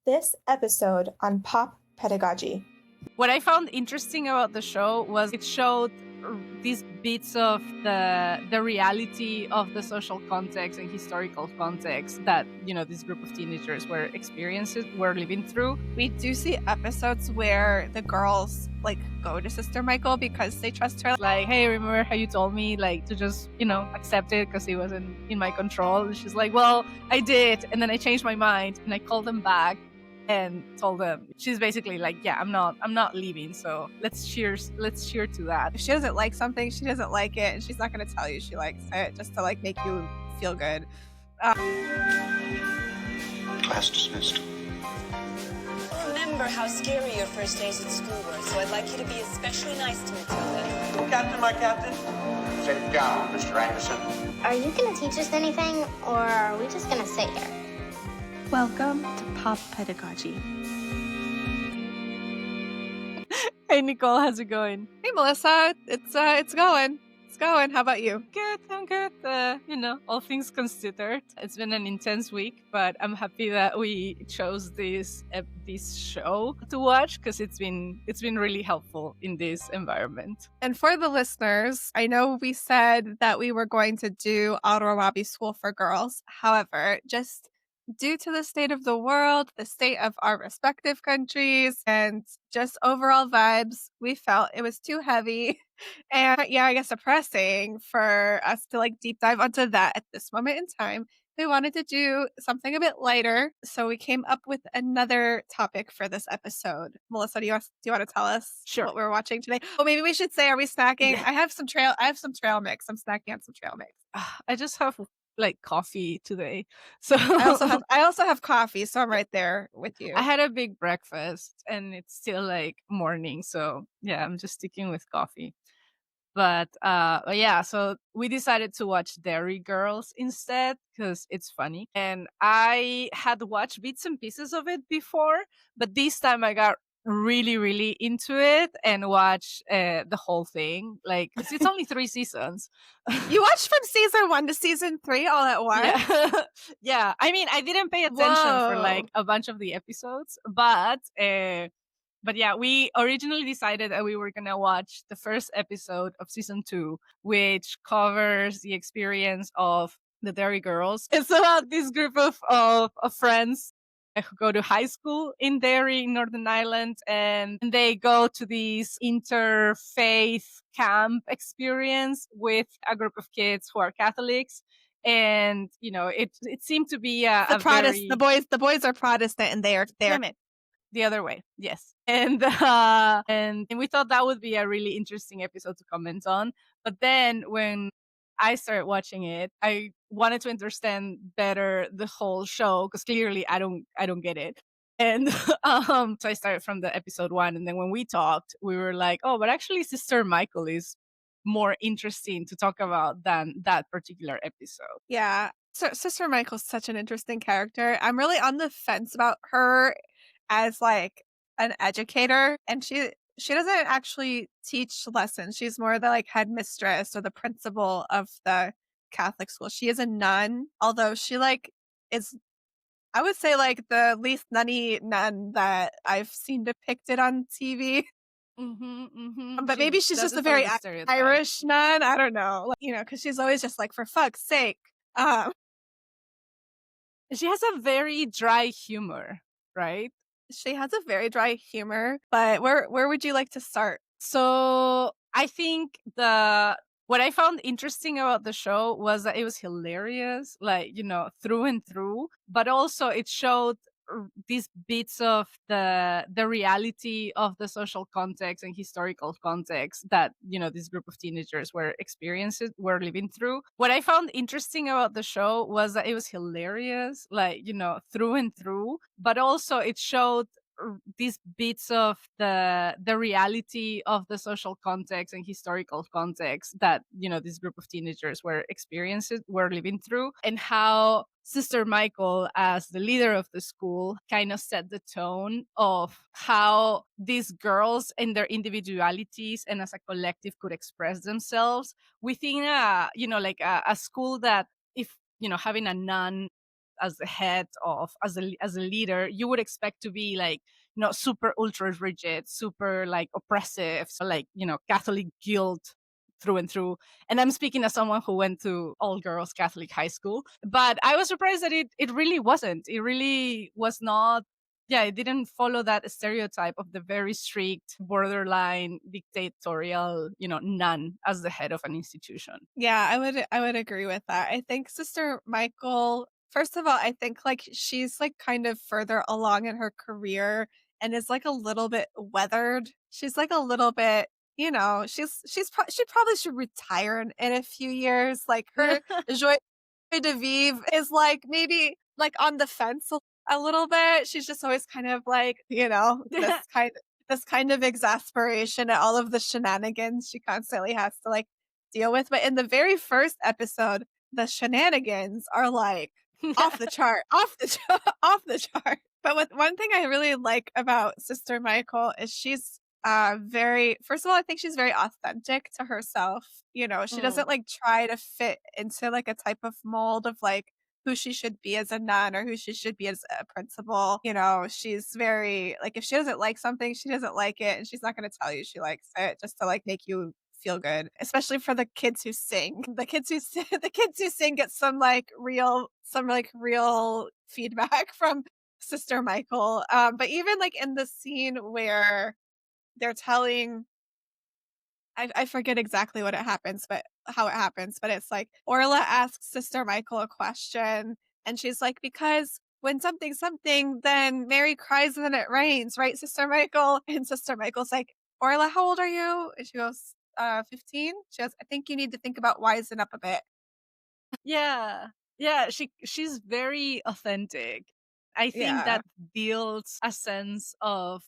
this episode on Pop Pedagogy. What I found interesting about the show was it showed these bits of the reality of the social context and historical context that, this group of teenagers were living through. We do see episodes where the girls go to Sister Michole because they trust her. Like, hey, remember how you told me to just, accept it because it wasn't in my control? And she's like, well, I did. And then I changed my mind and I called them back and told them. She's basically like, yeah, I'm not leaving, so let's cheer to that. If she doesn't like something, she doesn't like it, and she's not going to tell you she likes it just to make you feel good. Class dismissed. Remember how scary your first days at school were, so I'd like you to be especially nice to Matilda. Captain, my captain. Sit down, Mr. Anderson. Are you going to teach us anything, or are we just going to sit here? Welcome to Pop Pedagogy. Hey, Nichole, how's it going? Hey, Melissa. It's going. It's going. How about you? Good, I'm good. All things considered, it's been an intense week, but I'm happy that we chose this show to watch because it's been really helpful in this environment. And for the listeners, I know we said that we were going to do Al-Rawabi School for Girls. However, just due to the state of the world, the state of our respective countries, and just overall vibes, we felt it was too heavy and, I guess depressing for us to deep dive onto that at this moment in time. We wanted to do something a bit lighter, so we came up with another topic for this episode. Melissa, do you want to tell us what we're watching today? Oh, maybe we should say, are we snacking? Yeah. I have some trail mix. I'm snacking on some trail mix. I just have coffee today, so I also have coffee, so I'm right there with you. I had a big breakfast and it's still morning, so yeah, I'm just sticking with coffee. But yeah, so we decided to watch Derry Girls instead because it's funny, and I had watched bits and pieces of it before, but this time I got really, really into it and watch the whole thing. It's only 3 seasons. You watched from season 1 to season 3 all at once? Yeah. Yeah. I mean, I didn't pay attention for a bunch of the episodes, but yeah, we originally decided that we were gonna watch the first episode of season 2, which covers the experience of the Derry Girls. It's about this group of friends who go to high school in Derry, Northern Ireland, and they go to this interfaith camp experience with a group of kids who are Catholics. And it seemed to be the boys are Protestant and they're the other way, yes. And we thought that would be a really interesting episode to comment on. But then when I started watching it, I wanted to understand better the whole show because clearly I don't get it. And so I started from the episode 1, and then when we talked, we were like, oh, but actually Sister Michole is more interesting to talk about than that particular episode. Yeah. So Sister Michole's such an interesting character. I'm really on the fence about her as an educator, and she doesn't actually teach lessons. She's more the headmistress or the principal of the Catholic school. She is a nun, although she is, I would say, the least nunny nun that I've seen depicted on TV. Mm-hmm, mm-hmm. But maybe she's just a very Irish nun. I don't know, because she's always just for fuck's sake. She has a very dry humor, right? She has a very dry humor, but where would you like to start? So I think what I found interesting about the show was that it was hilarious, through and through, but also it showed these bits of the reality of the social context and historical context that, this group of teenagers were living through. What I found interesting about the show was that it was hilarious, through and through, but also it showed these bits of the reality of the social context and historical context that, this group of teenagers were living through, and how Sister Michole, as the leader of the school, kind of set the tone of how these girls and their individualities and as a collective could express themselves within a school that, if, having a nun as the head of, as a leader, you would expect to be like, super ultra rigid, super like oppressive, so like, Catholic guilt through and through. And I'm speaking as someone who went to all girls Catholic high school, but I was surprised that it really wasn't. It really was not. Yeah, it didn't follow that stereotype of the very strict, borderline dictatorial, nun as the head of an institution. Yeah, I would agree with that. I think Sister Michael, first of all, I think like she's like kind of further along in her career and is like a little bit weathered. She's like a little bit, she probably should retire in a few years. Like her joie de vivre is like maybe like on the fence a little bit. She's just always kind of like, this kind of exasperation at all of the shenanigans she constantly has to like deal with. But in the very first episode, the shenanigans are like off the chart, off the chart. But one thing I really like about Sister Michael is she's first of all, I think she's very authentic to herself. She doesn't like try to fit into like a type of mold of like who she should be as a nun or who she should be as a principal. She's very like, if she doesn't like something, she doesn't like it, and she's not going to tell you she likes it just to like make you feel good, especially for the kids who sing. The kids who sing get some real feedback from Sister Michael. But even like in the scene where they're telling, I forget exactly what it happens, but how it happens, but it's like Orla asks Sister Michael a question and she's like, because when something, then Mary cries and then it rains, right, Sister Michael? And Sister Michael's like, Orla, how old are you? And she goes, 15. She goes, I think you need to think about wisen up a bit. Yeah. She's very authentic. I think that builds a sense of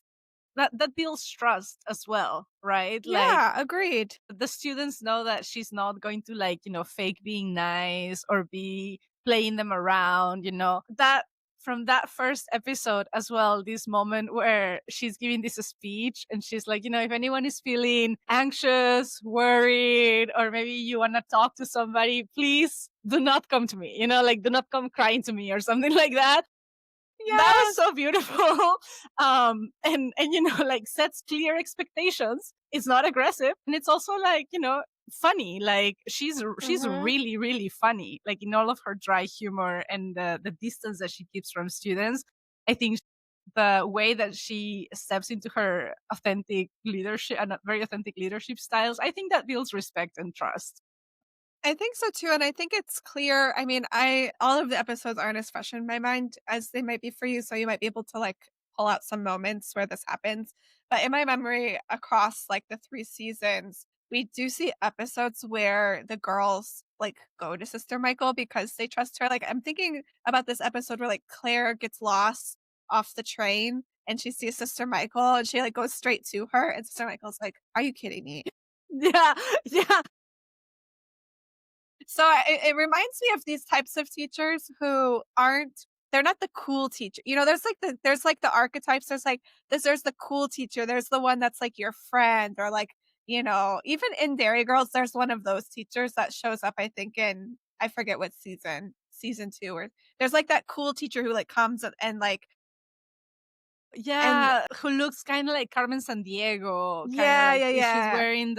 that builds trust as well, right? Yeah, agreed. The students know that she's not going to fake being nice or be playing them around, that from that first episode as well, this moment where she's giving this speech and she's like, if anyone is feeling anxious, worried, or maybe you want to talk to somebody, please do not come to me, do not come crying to me or something like that. Yes. That was so beautiful. And sets clear expectations. It's not aggressive. And it's also funny. Like she's really, really funny. Like in all of her dry humor and the distance that she keeps from students. I think the way that she steps into her authentic leadership and very authentic leadership styles, I think that builds respect and trust. I think so too. And I think it's clear. I mean, all of the episodes aren't as fresh in my mind as they might be for you. So you might be able to like pull out some moments where this happens. But in my memory across like the 3 seasons, we do see episodes where the girls like go to Sister Michael because they trust her. Like I'm thinking about this episode where like Claire gets lost off the train and she sees Sister Michael and she like goes straight to her. And Sister Michael's like, are you kidding me? Yeah. So it reminds me of these types of teachers who they're not the cool teacher. There's the archetypes. There's the cool teacher. There's the one that's like your friend, or like, even in Derry Girls, there's one of those teachers that shows up, I think I forget what season 2, where there's like that cool teacher who like comes and like, who looks kind of like Carmen Sandiego. Yeah. She's wearing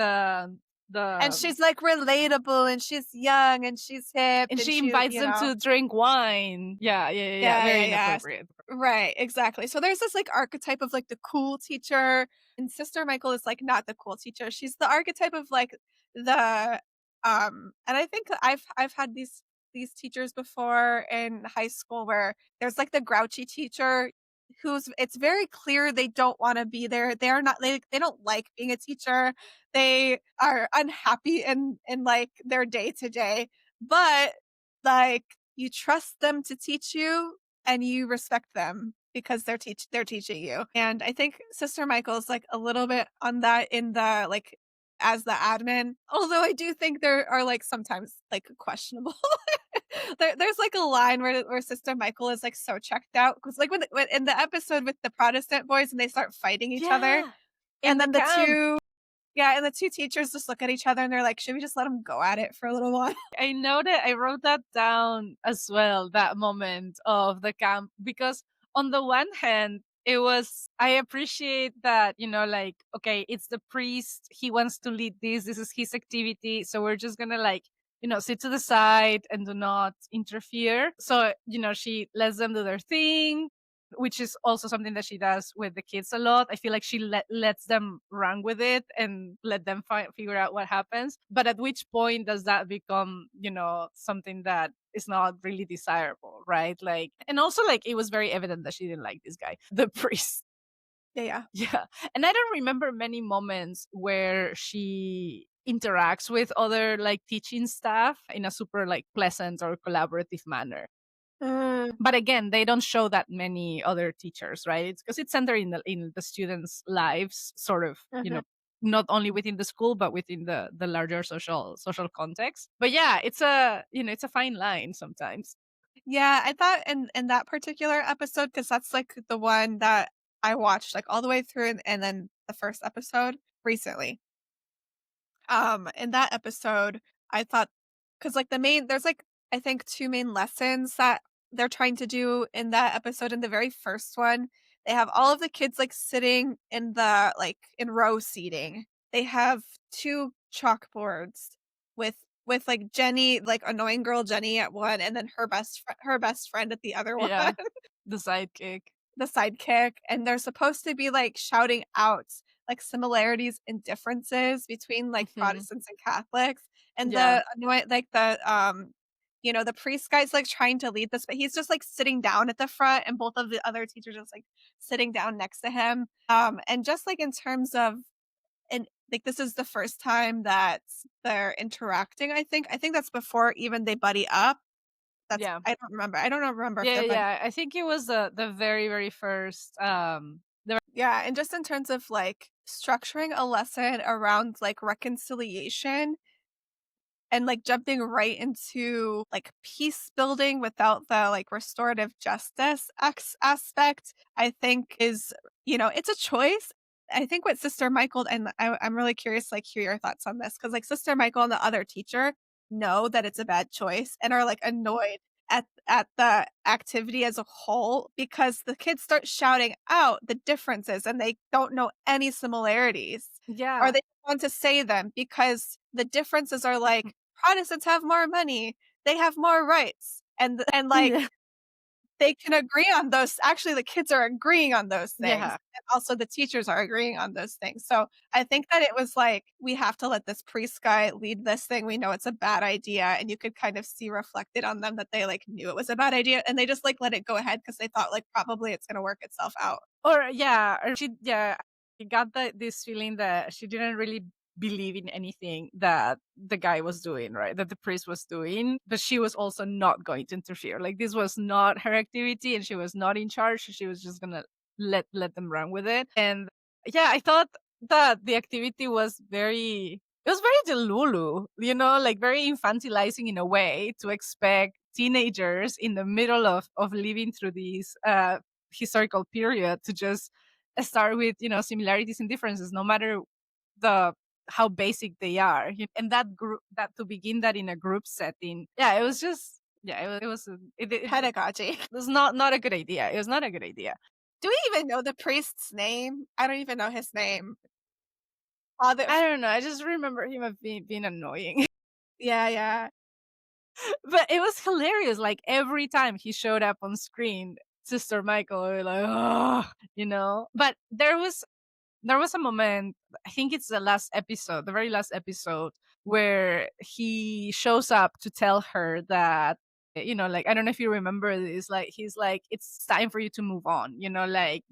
and she's like relatable and she's young and she's hip and she invites them to drink wine. Yeah. Very inappropriate. Right, exactly. So there's this like archetype of like the cool teacher, and Sister Michael is like not the cool teacher. She's the archetype of like the and I think I've had these teachers before in high school where there's like the grouchy teacher it's very clear they don't want to be there. They're not, they don't like being a teacher. They are unhappy in like their day to day, but like you trust them to teach you and you respect them because they're teaching you. And I think Sister Michael's like a little bit on that in the like as the admin, although I do think there are like sometimes like questionable there's like a line where Sister Michael is like so checked out because like when in the episode with the Protestant boys and they start fighting each other, and then the two Yeah, and the two teachers just look at each other and they're like, should we just let them go at it for a little while? I know that I wrote that down as well, that moment of the camp, because on the one hand, I appreciate that, like, okay, it's the priest. He wants to lead this. This is his activity. So we're just going to like, sit to the side and do not interfere. So, she lets them do their thing, which is also something that she does with the kids a lot. I feel like she lets them run with it and let them figure out what happens. But at which point does that become, something that is not really desirable, right? Like, and also like it was very evident that she didn't like this guy, the priest. Yeah. Yeah. And I don't remember many moments where she interacts with other like teaching staff in a super like pleasant or collaborative manner. But again, they don't show that many other teachers, right? It's because it's centered in the students' lives, sort of, not only within the school but within the larger social context. But yeah, it's a fine line sometimes. Yeah, I thought in that particular episode, because that's like the one that I watched like all the way through and then the first episode recently. In that episode, I thought because like there's like I think two main lessons that they're trying to do in that episode. In the very first one, they have all of the kids like sitting in the like in row seating. They have two chalkboards with like Jenny, like annoying girl Jenny at one, and then her best friend at the other one. Yeah, the sidekick. The sidekick, and they're supposed to be like shouting out like similarities and differences between like Protestants and Catholics. And Yeah. the priest guy's like trying to lead this, but he's just like sitting down at the front, and both of the other teachers just like sitting down next to him. And just like in terms of and like this is the first time that they're interacting, I think. I think that's before even they buddy up. Yeah. I don't remember. I don't remember if Yeah, they're yeah. I think it was the very, very first Yeah, and just in terms of like structuring a lesson around like reconciliation and like jumping right into like peace building without the like restorative justice aspect, I think is, it's a choice. I think with Sister Michael, and I'm really curious, like, hear your thoughts on this, because like Sister Michael and the other teacher know that it's a bad choice and are like annoyed at the activity as a whole because the kids start shouting out the differences and they don't know any similarities. Yeah. Or they want to say them because the differences are like Protestants have more money, they have more rights, and like Yeah. they can agree on those. Actually, the kids are agreeing on those things. Yeah. And also the teachers are agreeing on those things. So I think that it was like, we have to let this priest guy lead this thing. We know it's a bad idea. And you could kind of see reflected on them that they like knew it was a bad idea. And they just like let it go ahead because they thought like probably it's going to work itself out. Or she got this feeling that she didn't really believe in anything that the guy was doing, right? That the priest was doing, but she was also not going to interfere. Like this was not her activity and she was not in charge. She was just gonna let them run with it. And yeah, I thought that the activity was very delulu, like very infantilizing in a way, to expect teenagers in the middle of living through this historical period to just start with similarities and differences, no matter how basic they are. And that to begin that in a group setting, it was just Pedagogy. It was not a good idea. It was not a good idea. Do we even know the priest's name? I don't even know his name. I don't know. I just remember him being annoying. Yeah. But it was hilarious. Like every time he showed up on screen, Sister Michael, we were like, oh, But there was a moment, I think it's the very last episode, where he shows up to tell her that, like, I don't know if you remember this, like, he's like, it's time for you to move on, like,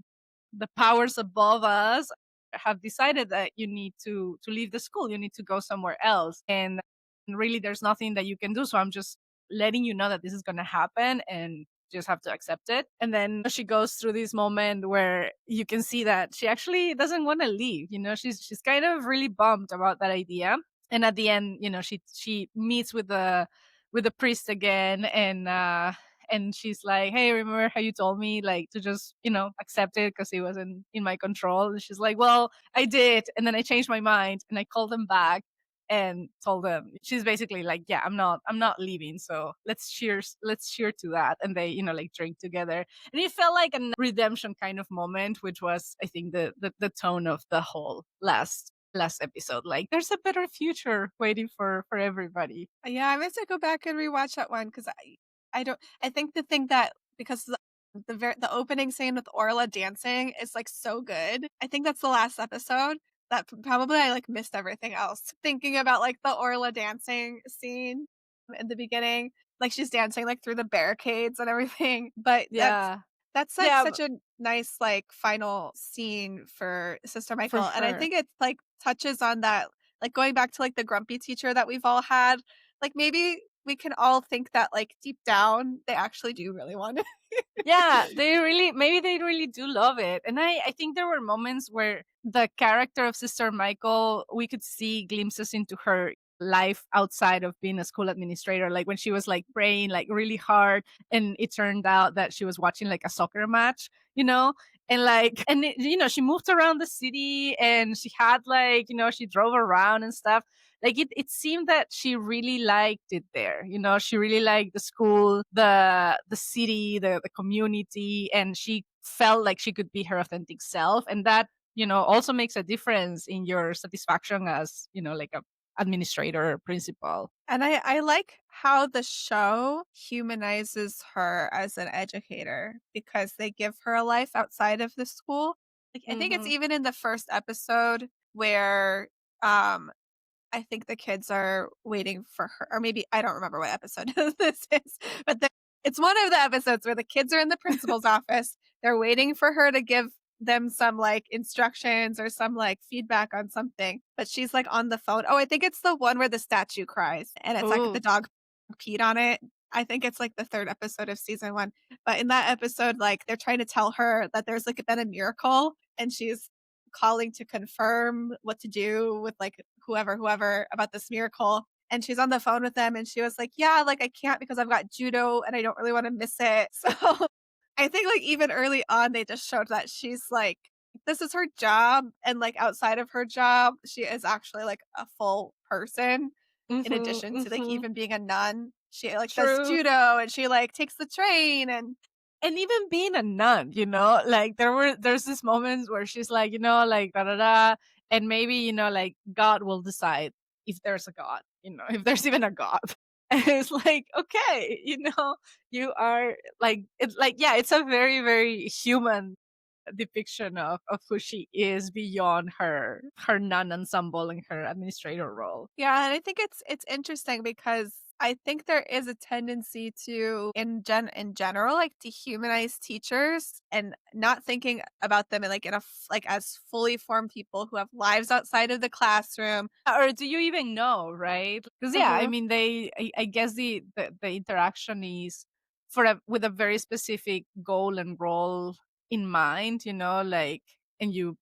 the powers above us have decided that you need to leave the school, you need to go somewhere else. And really, there's nothing that you can do. So I'm just letting you know that this is going to happen and just have to accept it. And then she goes through this moment where you can see that she actually doesn't want to leave. She's kind of really bummed about that idea. And at the end, she meets with the priest again, and And she's like, hey, remember how you told me like to just, accept it because it wasn't in my control? And she's like, well, I did. And then I changed my mind and I called them back and told them. She's basically like, yeah, I'm not leaving, so let's cheer to that. And they like drink together, and it felt like a redemption kind of moment, which was, I think, the tone of the whole last episode. Like, there's a better future waiting for everybody. Yeah, I meant to go back and rewatch that one because I think the thing that, because the opening scene with Orla dancing is like so good. I think that's the last episode that probably I like missed everything else. Thinking about like the Orla dancing scene in the beginning, like she's dancing like through the barricades and everything. But Yeah, that's like yeah, such a nice like final scene for Sister Michael. for And I sure. think it like touches on that, like going back to like the grumpy teacher that we've all had. Like maybe we can all think that like deep down they actually do really want it. Yeah, maybe they really do love it. And I think there were moments where the character of Sister Michael, we could see glimpses into her life outside of being a school administrator, like when she was like praying like really hard, and it turned out that she was watching like a soccer match, and like, and she moved around the city, and she had like, she drove around and stuff. Like it seemed that she really liked it there. She really liked the school, the city, the community, and she felt like she could be her authentic self. And that, also makes a difference in your satisfaction as, like a administrator or principal. And I like how the show humanizes her as an educator because they give her a life outside of the school. Like I think it's even in the first episode where I think the kids are waiting for her, or maybe I don't remember what episode this is, but it's one of the episodes where the kids are in the principal's office. They're waiting for her to give them some like instructions or some like feedback on something, but she's like on the phone. Oh, I think it's the one where the statue cries and it's like the dog peed on it. I think it's like the third episode of season 1. But in that episode, like they're trying to tell her that there's like been a miracle, and she's calling to confirm what to do with like whoever about this miracle. And she's on the phone with them, and she was like, yeah, like I can't because I've got judo and I don't really want to miss it. So I think like even early on, they just showed that she's like, this is her job. And like outside of her job, she is actually like a full person in addition to like even being a nun. She like does judo, and she like takes the train, and even being a nun, like there's this moments where she's like, like da da da, and maybe, like God will decide if there's a God, if there's even a God. And it's like, okay, you are like, it's like, yeah, it's a very, very human depiction of who she is beyond her nun ensemble and her administrator role. Yeah, and I think it's interesting because I think there is a tendency to in general like dehumanize teachers and not thinking about them in like like as fully formed people who have lives outside of the classroom. Or do you even know, right? Because yeah, I mean, I guess the interaction is with a very specific goal and role in mind, like, and you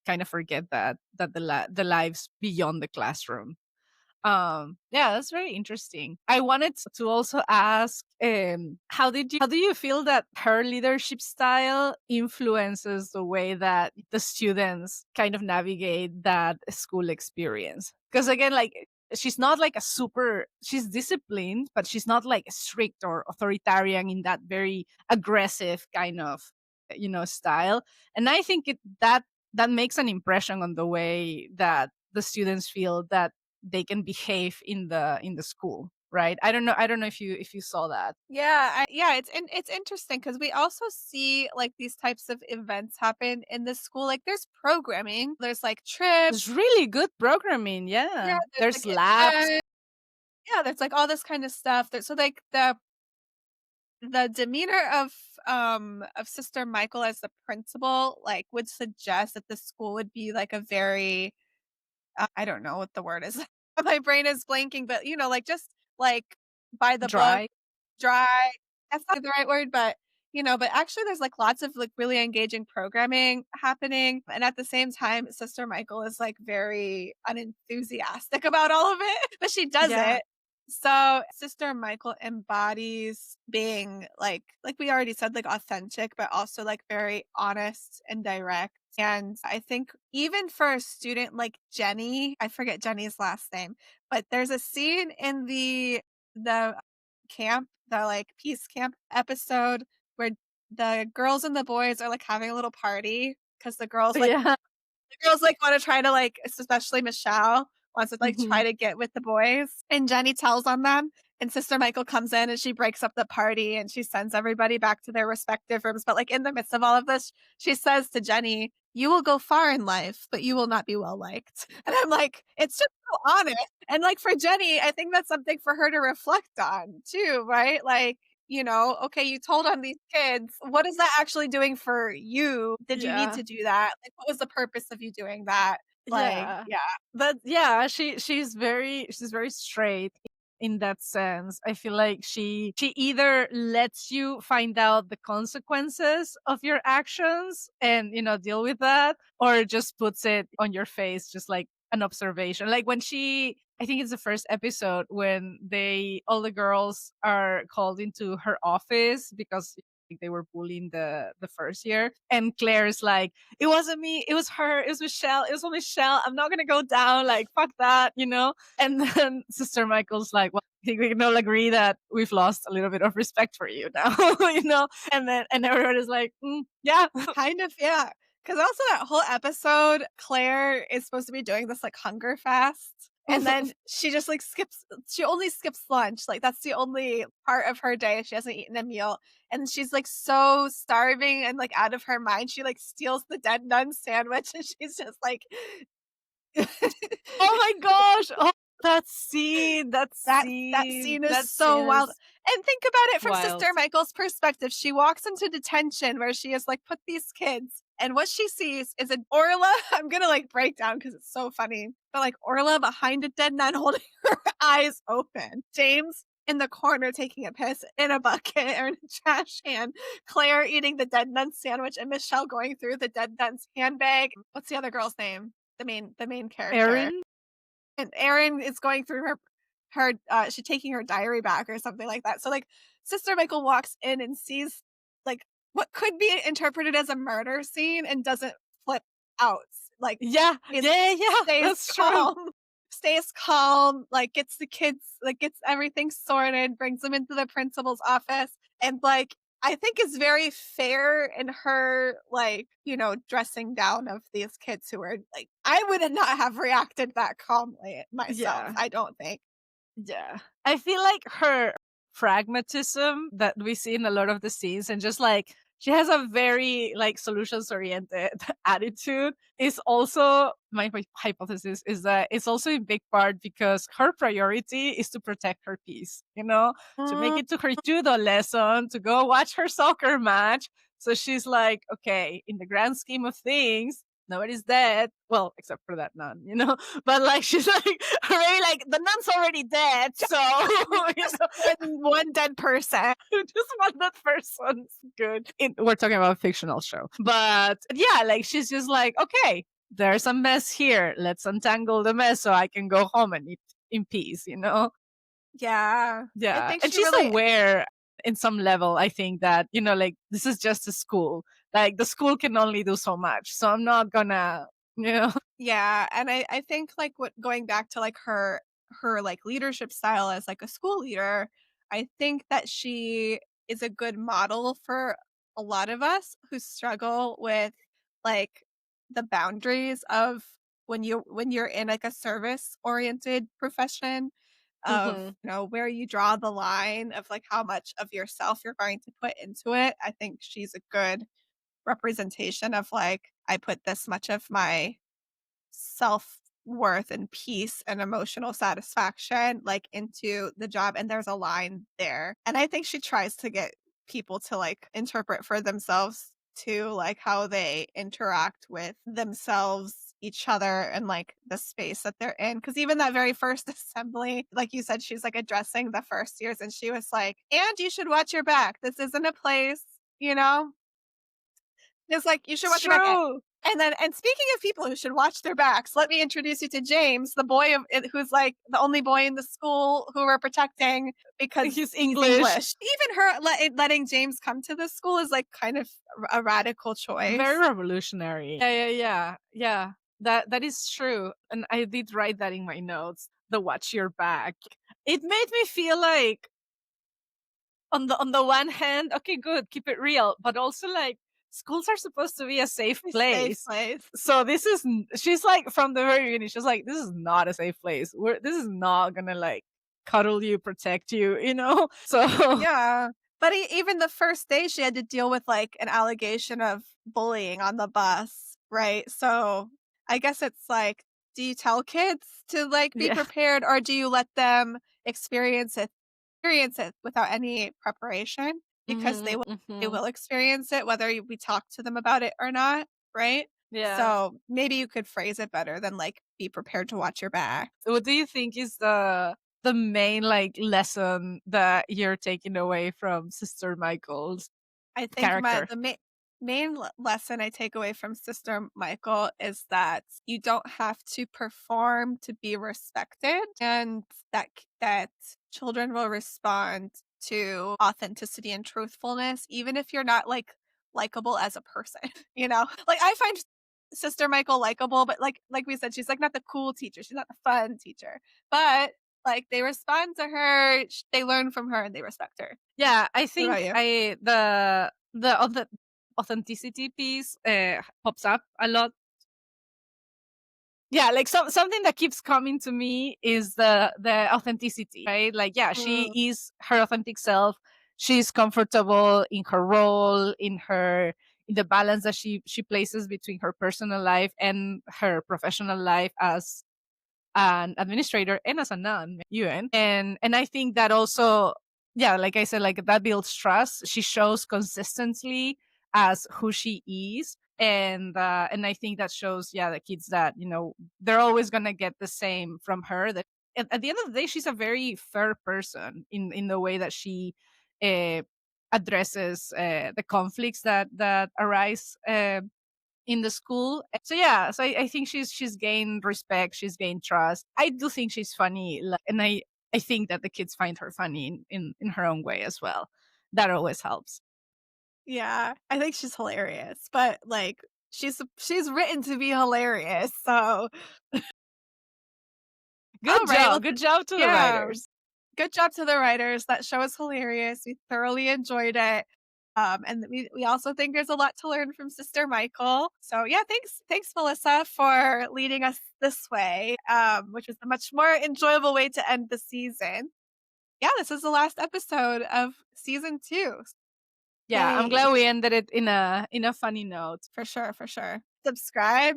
kind of forget that the lives beyond the classroom. Yeah, that's very interesting. I wanted to also ask, how do you feel that her leadership style influences the way that the students kind of navigate that school experience? Because again, like, she's not like she's disciplined, but she's not like strict or authoritarian in that very aggressive kind of, style. And I think that makes an impression on the way that the students feel that they can behave in the school, right? I don't know if you saw that. Yeah, it's interesting because we also see like these types of events happen in the school. Like there's programming, there's like trips. There's really good programming. Yeah, there's like, labs. Yeah, there's like all this kind of stuff. So like the demeanor of Sister Michael as the principal like would suggest that the school would be like a very I don't know what the word is. My brain is blanking, but like just like by the book, dry. That's not the right word, but but actually there's like lots of like really engaging programming happening. And at the same time, Sister Michael is like very unenthusiastic about all of it, but she does it. So Sister Michael embodies being like we already said, like authentic, but also like very honest and direct. And I think even for a student like Jenny, I forget Jenny's last name, but there's a scene in the camp, the like peace camp episode where the girls and the boys are like having a little party because the girls like Yeah. want to try to like, especially Michelle wants to like try Mhm. to get with the boys. And Jenny tells on them. And Sister Michael comes in and she breaks up the party and she sends everybody back to their respective rooms. But like in the midst of all of this, she says to Jenny, "You will go far in life, but you will not be well liked." And I'm like, it's just so honest. And like for Jenny, I think that's something for her to reflect on too, right? Like, okay, you told on these kids. What is that actually doing for you? Did you need Yeah. to do that? Like, what was the purpose of you doing that? Like, Yeah. yeah. But yeah, she's very straight in that sense. I feel like she either lets you find out the consequences of your actions and deal with that, or just puts it on your face just like an observation. Like when I think it's the first episode when all the girls are called into her office because they were bullying the first year, and Claire's like, "It wasn't me, it was her, it was Michelle, it was only Michelle, I'm not gonna go down, like fuck that." And then Sister Michael's like, "Well, I think we can all agree that we've lost a little bit of respect for you now." And everybody's like, yeah. Kind of, yeah. Because also that whole episode, Claire is supposed to be doing this like hunger fast. And then she just like she only skips lunch. Like that's the only part of her day. She hasn't eaten a meal. And she's like so starving and like out of her mind. She like steals the dead nun sandwich and she's just like, Oh my gosh. Oh, that scene. that scene is so wild. And think about it from wild. Sister Michael's perspective. She walks into detention where she has like put these kids, and what she sees is an Orla. I'm gonna like break down because it's so funny. But like Orla behind a dead nun holding her eyes open. James in the corner taking a piss in a bucket or in a trash can. Claire eating the dead nun sandwich, and Michelle going through the dead nun's handbag. What's the other girl's name? The main character. Erin? And Erin is going through she's taking her diary back or something like that. So like Sister Michael walks in and sees like what could be interpreted as a murder scene and doesn't flip out. Like Yeah. Yeah. stays That's calm, true. stays calm, like gets the kids, like gets everything sorted, brings them into the principal's office, and like I think is very fair in her, like, dressing down of these kids who are like, I would not have reacted that calmly myself. Yeah. I don't think. Yeah. I feel like her pragmatism that we see in a lot of the scenes, and just like she has a very like solutions oriented attitude, is also my hypothesis is that it's also in big part because her priority is to protect her peace, to make it to her judo lesson, to go watch her soccer match. So she's like, okay, in the grand scheme of things, nobody's dead. Well, except for that nun, But like she's like already like the nun's already dead, so one dead person. just one dead person's good. We're talking about a fictional show, but yeah, like she's just like, okay, there's a mess here. Let's untangle the mess so I can go home and eat in peace. Yeah, Yeah, I think and she she's really aware in some level. I think that like this is just a school. Like the school can only do so much, so I'm not gonna. Yeah, and I think like what going back to like her like leadership style as like a school leader, I think that she is a good model for a lot of us who struggle with like the boundaries of when you're in like a service oriented profession of where you draw the line of like how much of yourself you're going to put into it. I think she's a good representation of like I put this much of my self-worth and peace and emotional satisfaction like into the job, and there's a line there. And I think she tries to get people to like interpret for themselves too, like how they interact with themselves, each other, and like the space that they're in. Because even that very first assembly, like you said, she's like addressing the first years and she was like, and you should watch your back, this isn't a place, it's like you should watch your back. And speaking of people who should watch their backs, let me introduce you to James, the boy who's like the only boy in the school who we're protecting because He's English. Even her letting James come to the school is like kind of a radical choice. Very revolutionary. Yeah. That is true. And I did write that in my notes. The watch your back. It made me feel like on the one hand, okay, good, keep it real, but also like schools are supposed to be a safe place. So she's like from the very beginning, she's like, this is not a safe place. This is not gonna like cuddle you, protect you, you know? So yeah. But even the first day she had to deal with like an allegation of bullying on the bus, right? So I guess it's like, do you tell kids to like be prepared, or do you let them experience it without any preparation? Because they will experience it whether we talk to them about it or not, right? Yeah. So maybe you could phrase it better than like, be prepared to watch your back. What do you think is the main like lesson that you're taking away from Sister Michael's I think character? the main lesson I take away from Sister Michael is that you don't have to perform to be respected, and that children will respond to authenticity and truthfulness, even if you're not like likable as a person, you know? Like I find Sister Michael likable, but like we said, she's like not the cool teacher. She's not the fun teacher, but like they respond to her, they learn from her, and they respect her. Yeah, I think about you? the authenticity piece pops up a lot. Yeah, like something that keeps coming to me is the authenticity, right? Like, yeah, she is her authentic self. She's comfortable in her role, in the balance that she places between her personal life and her professional life as an administrator and as a nun, UN. And I think that also, yeah, like I said, like that builds trust. She shows consistently as who she is. And I think that shows, yeah, the kids that, you know, they're always gonna get the same from her. That at the end of the day, she's a very fair person in the way that she addresses the conflicts that arise in the school. So yeah, so I think she's gained respect, she's gained trust. I do think she's funny, and I think that the kids find her funny in her own way as well. That always helps. Yeah, I think she's hilarious, but like she's written to be hilarious. So good job to the writers. Good job to the writers. That show is hilarious. We thoroughly enjoyed it. And we also think there's a lot to learn from Sister Michael. So yeah, thanks Melissa for leading us this way, which was a much more enjoyable way to end the season. Yeah, this is the last episode of season 2. Yeah, I'm glad we ended it in a funny note. For sure. Subscribe.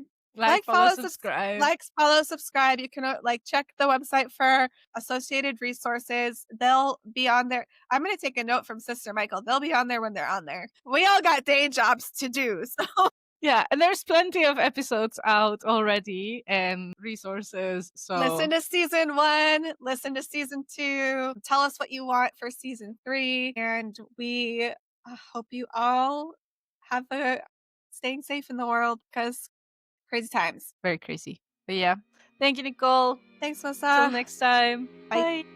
Follow, subscribe. Follow, subscribe. You can check the website for associated resources. They'll be on there. I'm going to take a note from Sister Michael. They'll be on there when they're on there. We all got day jobs to do. So yeah, and there's plenty of episodes out already and resources. So listen to season 1, listen to season 2. Tell us what you want for season 3. And we hope you all have staying safe in the world, because crazy times. Very crazy. But yeah. Thank you, Nichole. Thanks, Melissa. Till next time. Bye. Bye.